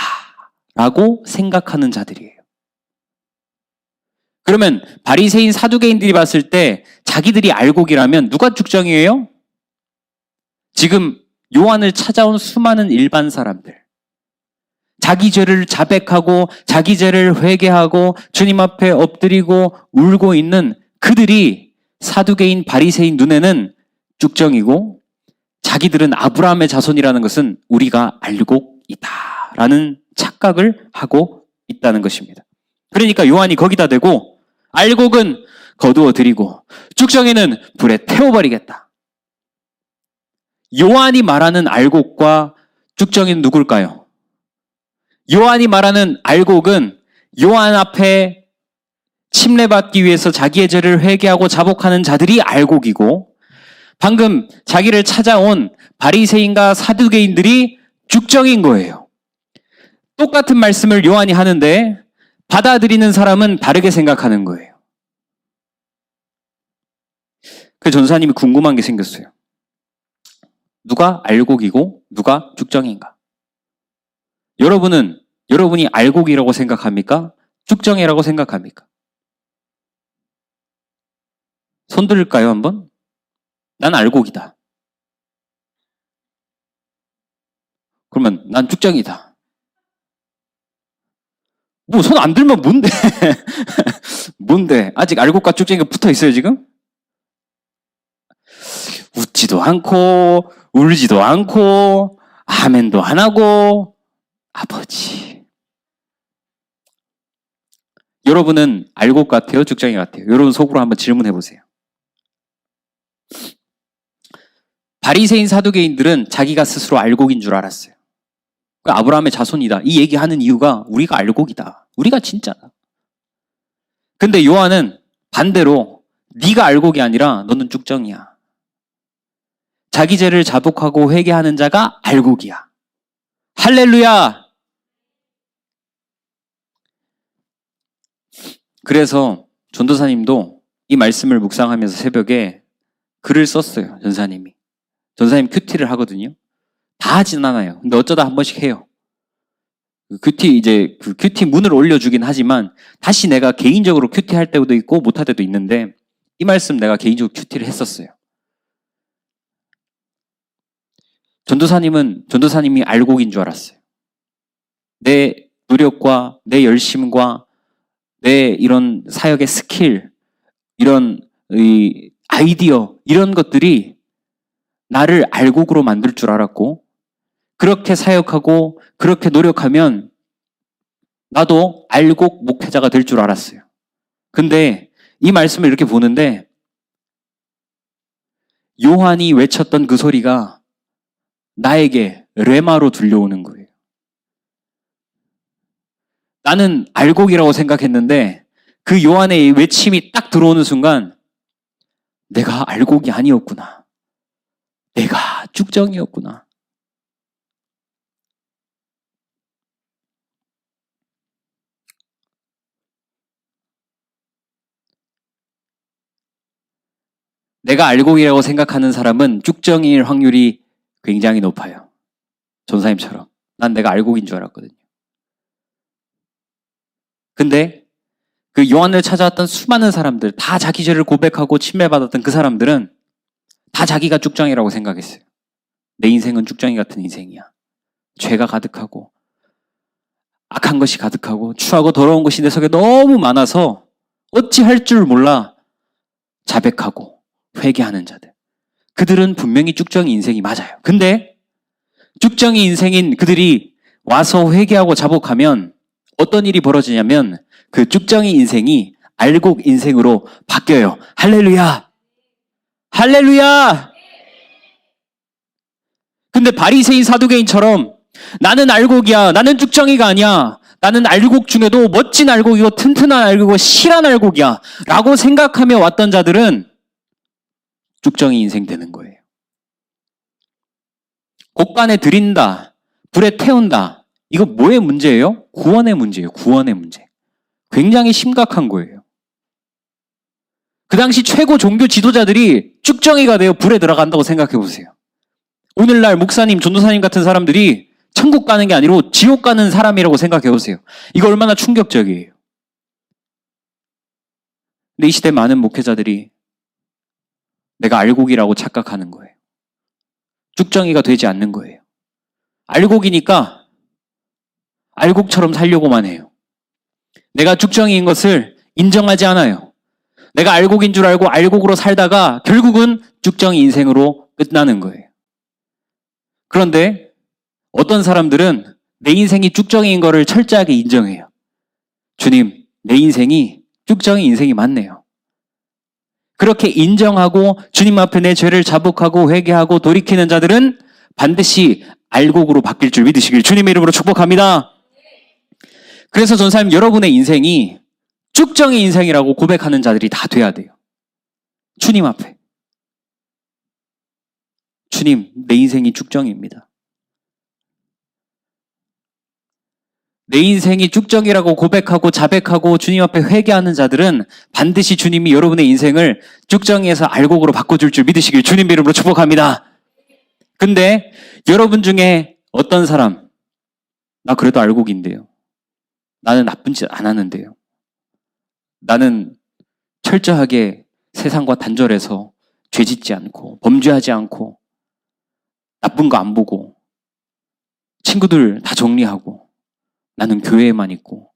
A: 라고 생각하는 자들이에요. 그러면 바리새인 사두개인들이 봤을 때 자기들이 알곡이라면 누가 쭉정이에요? 지금 요한을 찾아온 수많은 일반 사람들. 자기 죄를 자백하고 자기 죄를 회개하고 주님 앞에 엎드리고 울고 있는 그들이 사두개인 바리새인 눈에는 쭉정이고 자기들은 아브라함의 자손이라는 것은 우리가 알고 있다라는 착각을 하고 있다는 것입니다. 그러니까 요한이 거기다 대고 알곡은 거두어 드리고 쭉정이는 불에 태워버리겠다. 요한이 말하는 알곡과 쭉정이는 누굴까요? 요한이 말하는 알곡은 요한 앞에 침례받기 위해서 자기의 죄를 회개하고 자복하는 자들이 알곡이고 방금 자기를 찾아온 바리새인과 사두개인들이 쭉정인 거예요. 똑같은 말씀을 요한이 하는데 받아들이는 사람은 다르게 생각하는 거예요. 그 전사님이 궁금한 게 생겼어요. 누가 알곡이고 누가 쭉정인가? 여러분이 알곡이라고 생각합니까? 쭉정이라고 생각합니까? 손 들을까요, 한번? 난 알곡이다. 그러면 난 쭉정이다. 뭐 손 안 들면 뭔데? 뭔데? 아직 알곡과 쭉정이가 붙어 있어요, 지금? 웃지도 않고 울지도 않고 아멘도 안 하고 아버지. 여러분은 알곡 같아요? 쭉정이 같아요? 여러분 속으로 한번 질문해 보세요. 바리새인 사두개인들은 자기가 스스로 알곡인 줄 알았어요. 아브라함의 자손이다. 이 얘기하는 이유가 우리가 알곡이다. 우리가 진짜다. 근데 요한은 반대로 네가 알곡이 아니라 너는 쭉정이야. 자기 죄를 자복하고 회개하는 자가 알곡이야. 할렐루야! 그래서 전도사님도 이 말씀을 묵상하면서 새벽에 글을 썼어요. 전사님이. 전사님 큐티를 하거든요. 다 하진 않아요. 근데 어쩌다 한 번씩 해요. 그 큐티 문을 올려주긴 하지만 다시 내가 개인적으로 큐티 할 때도 있고 못 할 때도 있는데 이 말씀 내가 개인적으로 큐티를 했었어요. 전도사님이 알곡인 줄 알았어요. 내 노력과 내 열심과 내 이런 사역의 스킬, 이런 아이디어, 이런 것들이 나를 알곡으로 만들 줄 알았고 그렇게 사역하고 그렇게 노력하면 나도 알곡 목회자가 될 줄 알았어요. 근데 이 말씀을 이렇게 보는데 요한이 외쳤던 그 소리가 나에게 레마로 들려오는 거예요. 나는 알곡이라고 생각했는데 그 요한의 외침이 딱 들어오는 순간 내가 알곡이 아니었구나. 내가 쭉정이었구나. 내가 알곡이라고 생각하는 사람은 쭉정이일 확률이 굉장히 높아요. 전사님처럼. 난 내가 알곡인 줄 알았거든요. 근데 그 요한을 찾아왔던 수많은 사람들, 다 자기 죄를 고백하고 침례받았던 그 사람들은 다 자기가 쭉정이라고 생각했어요. 내 인생은 쭉정이 같은 인생이야. 죄가 가득하고 악한 것이 가득하고 추하고 더러운 것이 내 속에 너무 많아서 어찌할 줄 몰라 자백하고 회개하는 자들. 그들은 분명히 쭉정이 인생이 맞아요. 근데 쭉정이 인생인 그들이 와서 회개하고 자복하면 어떤 일이 벌어지냐면 그 쭉정이 인생이 알곡 인생으로 바뀌어요. 할렐루야! 할렐루야! 근데 바리새인 사두개인처럼 나는 알곡이야. 나는 쭉정이가 아니야. 나는 알곡 중에도 멋진 알곡이고 튼튼한 알곡이고 실한 알곡이야. 라고 생각하며 왔던 자들은 쭉정이 인생 되는 거예요. 곡간에 들인다. 불에 태운다. 이거 뭐의 문제예요? 구원의 문제예요. 구원의 문제. 굉장히 심각한 거예요. 그 당시 최고 종교 지도자들이 쭉정이가 되어 불에 들어간다고 생각해 보세요. 오늘날 목사님, 전도사님 같은 사람들이 천국 가는 게 아니고 지옥 가는 사람이라고 생각해 보세요. 이거 얼마나 충격적이에요. 근데 이 시대 많은 목회자들이 내가 알곡이라고 착각하는 거예요. 쭉정이가 되지 않는 거예요. 알곡이니까 알곡처럼 살려고만 해요. 내가 쭉정이인 것을 인정하지 않아요. 내가 알곡인 줄 알고 알곡으로 살다가 결국은 쭉정이 인생으로 끝나는 거예요. 그런데 어떤 사람들은 내 인생이 쭉정이인 거를 철저하게 인정해요. 주님, 내 인생이 쭉정이 인생이 맞네요. 그렇게 인정하고 주님 앞에 내 죄를 자복하고 회개하고 돌이키는 자들은 반드시 알곡으로 바뀔 줄 믿으시길 주님의 이름으로 축복합니다. 그래서 전사님, 여러분의 인생이 쭉정이 인생이라고 고백하는 자들이 다 돼야 돼요. 주님 앞에. 주님, 내 인생이 쭉정입니다. 내 인생이 쭉정이라고 고백하고 자백하고 주님 앞에 회개하는 자들은 반드시 주님이 여러분의 인생을 쭉정이에서 알곡으로 바꿔줄 줄 믿으시길 주님 이름으로 축복합니다. 근데 여러분 중에 어떤 사람, 나 그래도 알곡인데요. 나는 나쁜 짓 안 하는데요. 나는 철저하게 세상과 단절해서 죄 짓지 않고 범죄하지 않고 나쁜 거 안 보고 친구들 다 정리하고 나는 교회에만 있고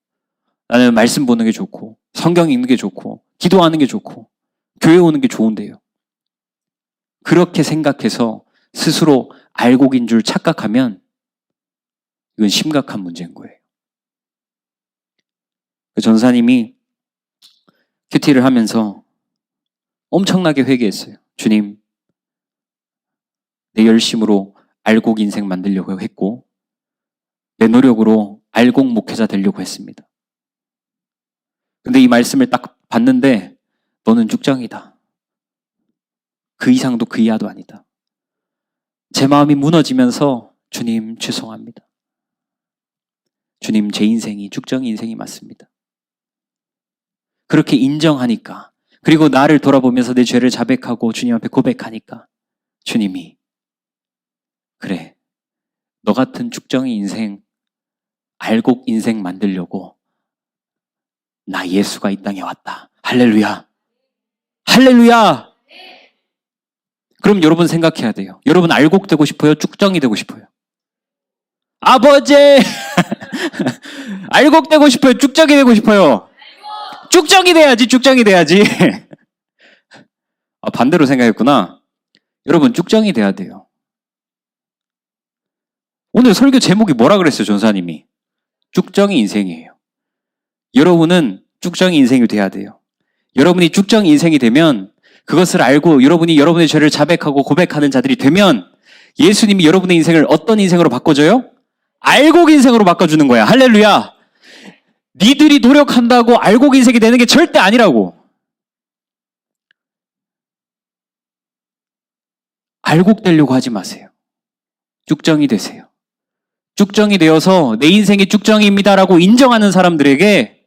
A: 나는 말씀 보는 게 좋고 성경 읽는 게 좋고 기도하는 게 좋고 교회 오는 게 좋은데요. 그렇게 생각해서 스스로 알곡인 줄 착각하면 이건 심각한 문제인 거예요. 전사님이 큐티를 하면서 엄청나게 회개했어요. 주님, 내 열심으로 알곡 인생 만들려고 했고 내 노력으로 알곡 목회자 되려고 했습니다. 근데 이 말씀을 딱 봤는데 너는 쭉정이다. 그 이상도 그 이하도 아니다. 제 마음이 무너지면서 주님 죄송합니다. 주님, 제 인생이 쭉정이 인생이 맞습니다. 그렇게 인정하니까, 그리고 나를 돌아보면서 내 죄를 자백하고 주님 앞에 고백하니까 주님이 그래, 너 같은 쭉정이 인생, 알곡 인생 만들려고 나 예수가 이 땅에 왔다. 할렐루야. 할렐루야. 그럼 여러분 생각해야 돼요. 여러분 알곡 되고 싶어요? 쭉정이 되고 싶어요? 아버지! 알곡 되고 싶어요? 쭉정이 되고 싶어요? 쭉정이 돼야지, 쭉정이 돼야지. 반대로 생각했구나. 여러분 쭉정이 돼야 돼요. 오늘 설교 제목이 뭐라 그랬어요, 전사님이? 쭉정이 인생이에요. 여러분은 쭉정이 인생이 돼야 돼요. 여러분이 쭉정이 인생이 되면 그것을 알고 여러분이 여러분의 죄를 자백하고 고백하는 자들이 되면 예수님이 여러분의 인생을 어떤 인생으로 바꿔줘요? 알곡 인생으로 바꿔주는 거야. 할렐루야. 니들이 노력한다고 알곡 인생이 되는 게 절대 아니라고. 알곡 되려고 하지 마세요. 쭉정이 되세요. 쭉정이 되어서 내 인생이 쭉정이입니다라고 인정하는 사람들에게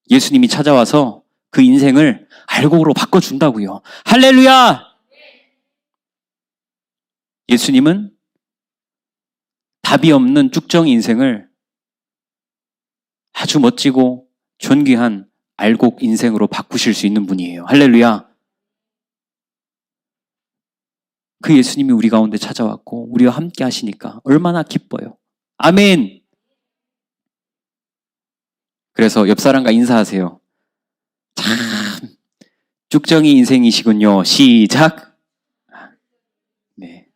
A: 예수님이 찾아와서 그 인생을 알곡으로 바꿔준다고요. 할렐루야! 예수님은 답이 없는 쭉정이 인생을 아주 멋지고 존귀한 알곡 인생으로 바꾸실 수 있는 분이에요. 할렐루야! 그 예수님이 우리 가운데 찾아왔고 우리와 함께 하시니까 얼마나 기뻐요. 아멘! 그래서 옆 사람과 인사하세요. 참 쭉정이 인생이시군요. 시작! 네.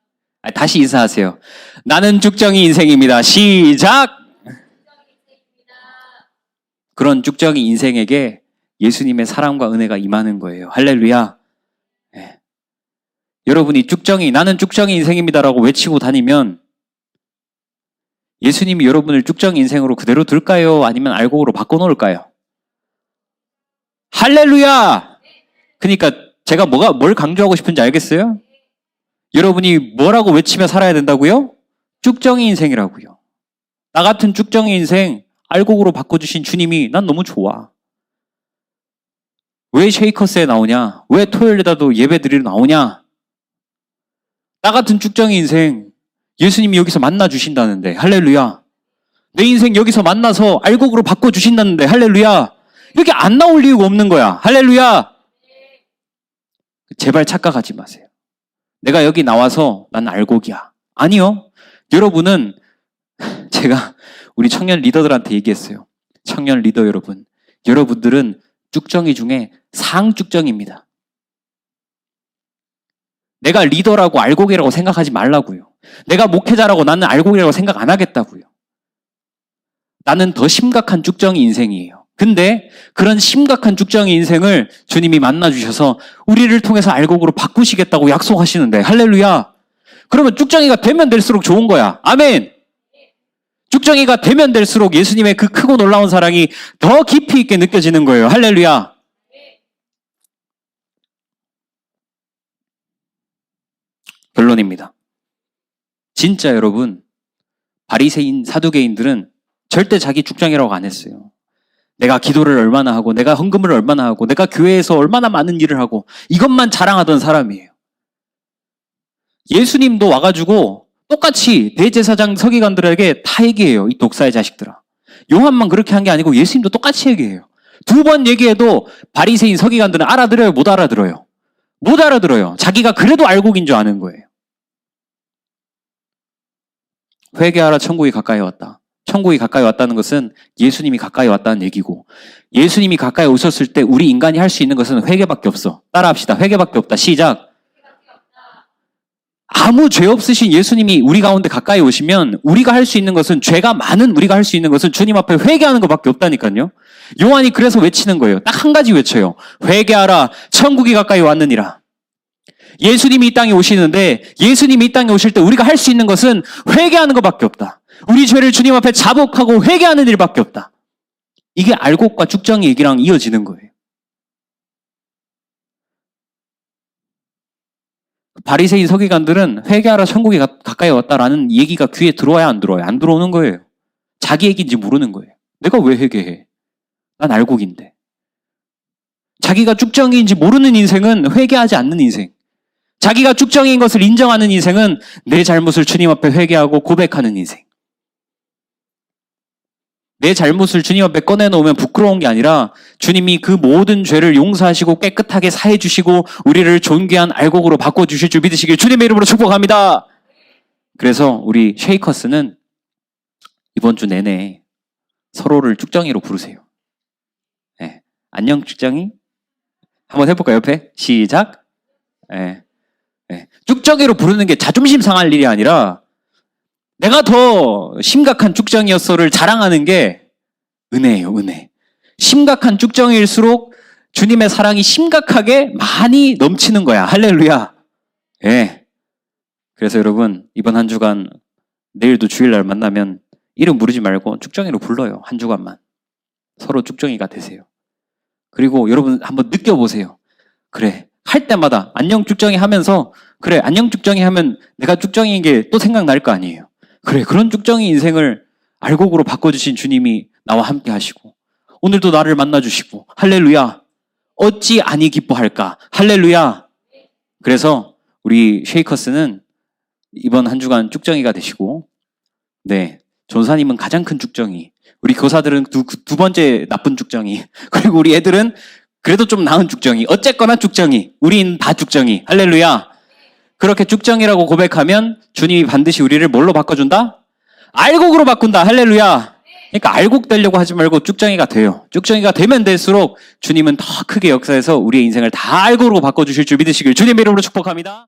A: 다시 인사하세요. 나는 쭉정이 인생입니다. 시작! 그런 쭉정이 인생에게 예수님의 사랑과 은혜가 임하는 거예요. 할렐루야! 네. 여러분이 나는 쭉정이 인생입니다라고 외치고 다니면 예수님이 여러분을 쭉정이 인생으로 그대로 둘까요? 아니면 알곡으로 바꿔놓을까요? 할렐루야! 그러니까 제가 뭘 강조하고 싶은지 알겠어요? 여러분이 뭐라고 외치며 살아야 된다고요? 쭉정이 인생이라고요. 나 같은 쭉정이 인생 알곡으로 바꿔주신 주님이 난 너무 좋아. 왜 쉐이커스에 나오냐? 왜 토요일에도 예배 드리러 나오냐? 나 같은 쭉정이 인생 예수님이 여기서 만나주신다는데 할렐루야. 내 인생 여기서 만나서 알곡으로 바꿔주신다는데 할렐루야. 이렇게 안 나올 이유가 없는 거야. 할렐루야. 제발 착각하지 마세요. 내가 여기 나와서 난 알곡이야. 아니요. 여러분은 제가 우리 청년 리더들한테 얘기했어요. 청년 리더 여러분, 여러분들은 쭉정이 중에 상쭉정입니다. 내가 리더라고 알곡이라고 생각하지 말라고요. 내가 목회자라고 나는 알곡이라고 생각 안 하겠다고요. 나는 더 심각한 쭉정이 인생이에요. 근데 그런 심각한 쭉정이 인생을 주님이 만나주셔서 우리를 통해서 알곡으로 바꾸시겠다고 약속하시는데, 할렐루야. 그러면 쭉정이가 되면 될수록 좋은 거야. 아멘. 쭉정이가 되면 될수록 예수님의 그 크고 놀라운 사랑이 더 깊이 있게 느껴지는 거예요. 할렐루야. 결론입니다. 진짜 여러분, 바리새인, 사두개인들은 절대 자기 쭉정이라고 안 했어요. 내가 기도를 얼마나 하고, 내가 헌금을 얼마나 하고, 내가 교회에서 얼마나 많은 일을 하고, 이것만 자랑하던 사람이에요. 예수님도 와가지고 똑같이 대제사장 서기관들에게 다 얘기해요. 이 독사의 자식들아. 요한만 그렇게 한 게 아니고 예수님도 똑같이 얘기해요. 2번 얘기해도 바리새인 서기관들은 알아들어요? 못 알아들어요? 못 알아들어요. 자기가 그래도 알곡인 줄 아는 거예요. 회개하라, 천국이 가까이 왔다. 천국이 가까이 왔다는 것은 예수님이 가까이 왔다는 얘기고, 예수님이 가까이 오셨을 때 우리 인간이 할 수 있는 것은 회개밖에 없어. 따라합시다. 회개밖에 없다. 시작. 아무 죄 없으신 예수님이 우리 가운데 가까이 오시면 우리가 할 수 있는 것은, 죄가 많은 우리가 할 수 있는 것은 주님 앞에 회개하는 것밖에 없다니까요. 요한이 그래서 외치는 거예요. 딱 한 가지 외쳐요. 회개하라, 천국이 가까이 왔느니라. 예수님이 이 땅에 오시는데, 예수님이 이 땅에 오실 때 우리가 할 수 있는 것은 회개하는 것밖에 없다. 우리 죄를 주님 앞에 자복하고 회개하는 일밖에 없다. 이게 알곡과 쭉정이 얘기랑 이어지는 거예요. 바리새인 서기관들은 회개하라, 천국이 가까이 왔다라는 얘기가 귀에 들어와야 안 들어와요? 안 들어오는 거예요. 자기 얘기인지 모르는 거예요. 내가 왜 회개해? 난 알곡인데. 자기가 쭉정이인지 모르는 인생은 회개하지 않는 인생. 자기가 쭉정이인 것을 인정하는 인생은 내 잘못을 주님 앞에 회개하고 고백하는 인생. 내 잘못을 주님 앞에 꺼내놓으면 부끄러운 게 아니라 주님이 그 모든 죄를 용서하시고 깨끗하게 사해 주시고 우리를 존귀한 알곡으로 바꿔주실 줄 믿으시길 주님의 이름으로 축복합니다. 그래서 우리 쉐이커스는 이번 주 내내 서로를 쭉정이로 부르세요. 네. 안녕 쭉정이. 한번 해볼까요? 옆에 시작. 네. 네. 쭉정이로 부르는 게 자존심 상할 일이 아니라 내가 더 심각한 쭉정이였어를 자랑하는 게 은혜예요. 은혜. 심각한 쭉정이일수록 주님의 사랑이 심각하게 많이 넘치는 거야. 할렐루야. 예. 네. 그래서 여러분, 이번 한 주간 내일도 주일날 만나면 이름 부르지 말고 쭉정이로 불러요. 한 주간만. 서로 쭉정이가 되세요. 그리고 여러분 한번 느껴보세요. 그래. 할 때마다 안녕 쭉정이 하면서, 그래, 안녕 쭉정이 하면 내가 쭉정이인 게 또 생각날 거 아니에요. 그래, 그런 쭉정이 인생을 알곡으로 바꿔주신 주님이 나와 함께 하시고, 오늘도 나를 만나주시고, 할렐루야. 어찌 아니 기뻐할까? 할렐루야. 그래서 우리 쉐이커스는 이번 한 주간 쭉정이가 되시고, 네, 전사님은 가장 큰 쭉정이, 우리 교사들은 두 번째 나쁜 쭉정이, 그리고 우리 애들은 그래도 좀 나은 쭉정이, 어쨌거나 쭉정이, 우린 다 쭉정이. 할렐루야. 그렇게 쭉정이라고 고백하면 주님이 반드시 우리를 뭘로 바꿔준다? 알곡으로 바꾼다. 할렐루야. 그러니까 알곡 되려고 하지 말고 쭉정이가 돼요. 쭉정이가 되면 될수록 주님은 더 크게 역사해서 우리의 인생을 다 알곡으로 바꿔주실 줄 믿으시길 주님의 이름으로 축복합니다.